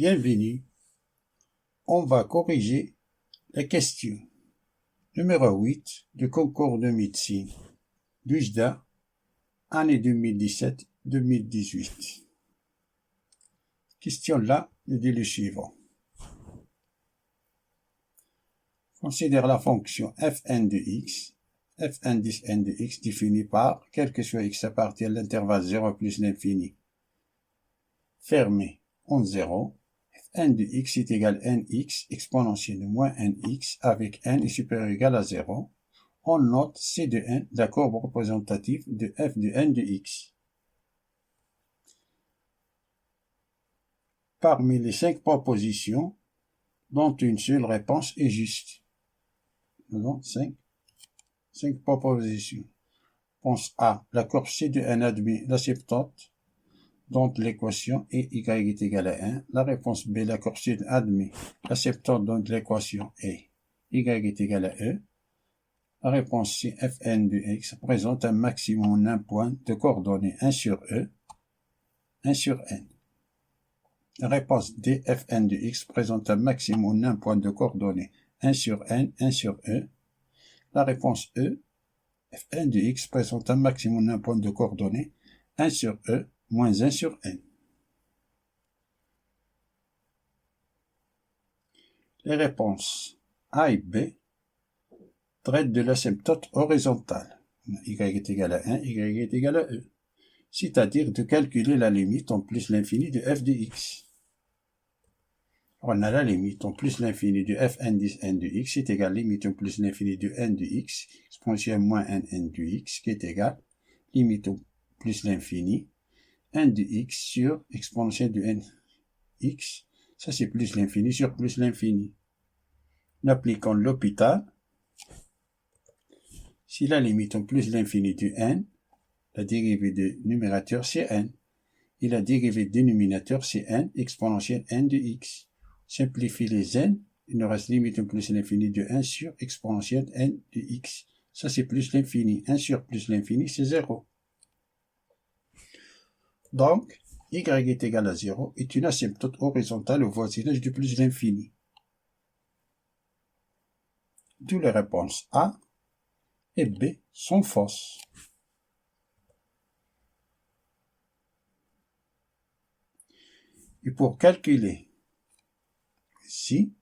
Bienvenue. On va corriger la question numéro 8 du concours de médecine d'UJDA, année 2017-2018. Question là, nous dit le suivant. Considère la fonction fn de x, f indice n de x définie par, quel que soit x appartient à l'intervalle 0 plus l'infini, fermé en 0, n de x est égal à nx exponentielle de moins nx avec n est supérieur ou égal à 0. On note C de n la courbe représentative de f de n de x. Parmi les 5 propositions, dont une seule réponse est juste. Nous avons 5 propositions. Réponse A. La courbe C de n admet l'asymptote dont l'équation est y est égal à 1. La réponse B. La courbe C admet l'asymptote dont l'équation est y est égal à e. La réponse C. Fn de x présente un maximum d'un point de coordonnées 1 sur e, 1 sur n. La réponse D. Fn de x présente un maximum d'un point de coordonnées 1 sur n, 1 sur e. La réponse E. Fn de x présente un maximum d'un point de coordonnées 1 sur e moins 1 sur n. Les réponses A et B traitent de l'asymptote horizontale. Y est égal à 1, y est égal à e. C'est-à-dire de calculer la limite en plus l'infini de f de x. On a la limite en plus l'infini de f indice n de x est égal à limite en plus l'infini de n de x exponentielle moins n de x qui est égal limite en plus l'infini n de x sur exponentielle de n x. Ça c'est plus l'infini sur plus l'infini. En appliquant l'hôpital, si la limite en plus l'infini de n, la dérivée de numérateur c'est n, et la dérivée de dénominateur c'est n exponentielle n de x. Simplifie les n, il nous reste limite en plus l'infini de 1 sur exponentielle n de x. Ça c'est plus l'infini. 1 sur plus l'infini c'est 0. Donc, y est égal à 0 est une asymptote horizontale au voisinage du plus l'infini. Toutes les réponses A et B sont fausses. Et pour calculer ici,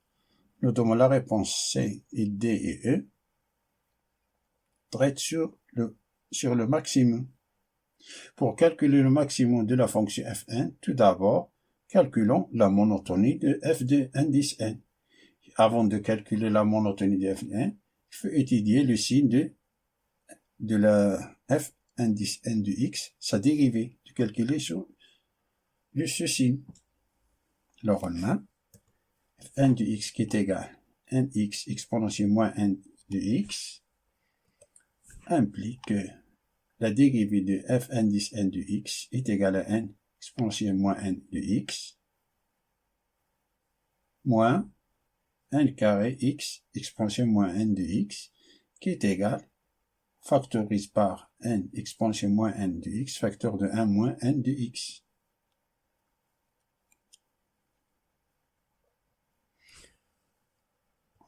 nous donnons la réponse C et D et E traitent sur le maximum. Pour calculer le maximum de la fonction fn, tout d'abord, calculons la monotonie de f de indice n. Avant de calculer la monotonie de fn, il faut étudier le signe de la f indice n de x, sa dérivée, de calculer sur ce signe. Alors on a fn de x qui est égal à nx exponentielle moins n de x implique que la dérivée de f indice n de x est égale à n exponentielle moins n de x moins n carré x exponentielle moins n de x qui est égal, factorise par n exponentielle moins n de x, facteur de 1 moins n de x.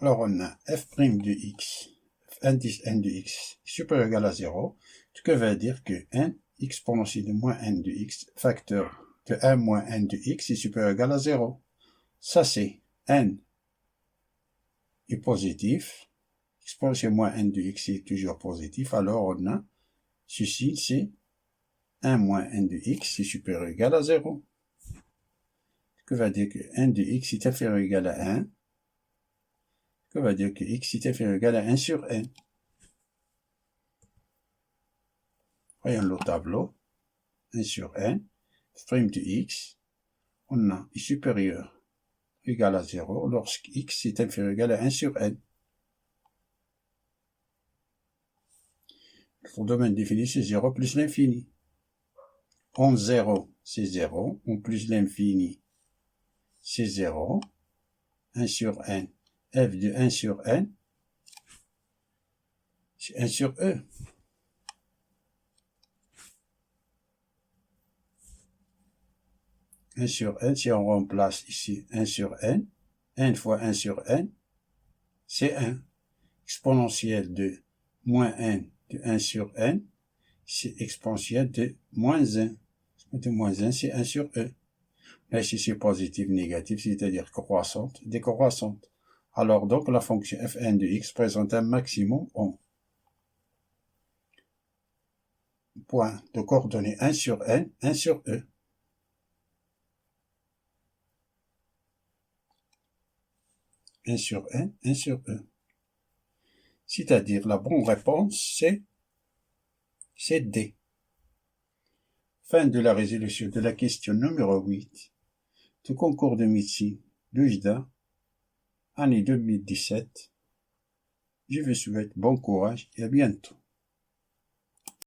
Alors on a f' de x, f indice n de x supérieur ou égal à 0, ce que veut dire que n exponentielle de moins n de x, facteur de 1 moins n de x est supérieur ou égal à 0. Ça c'est n est positif, exponentielle moins n de x est toujours positif, alors on a ceci c'est 1 moins n de x est supérieur ou égal à 0. Ce que veut dire que n de x est inférieur ou égal à 1. Ça va dire que x est inférieur ou égal à 1 sur n. Voyons le tableau. 1 sur n, prime de x, on a est supérieur ou égal à 0 lorsque x est inférieur ou égal à 1 sur n. Le domaine défini c'est 0 plus l'infini. En 0 c'est 0, en plus l'infini c'est 0, 1 sur n. F de 1 sur n, c'est 1 sur e. 1 sur n, si on remplace ici 1 sur n, n fois 1 sur n, c'est 1. Exponentielle de moins n de 1 sur n, c'est exponentielle de moins 1. De moins 1, c'est 1 sur e. Là, ici, c'est positif, négatif, c'est-à-dire croissante, décroissante. Alors, donc, la fonction fn de x présente un maximum en point de coordonnées 1 sur n, 1 sur e. Un sur n, 1 sur e. C'est-à-dire, la bonne réponse, c'est D. Fin de la résolution de la question numéro 8 du concours de médecine l'UJDA, année 2017. Je vous souhaite bon courage et à bientôt.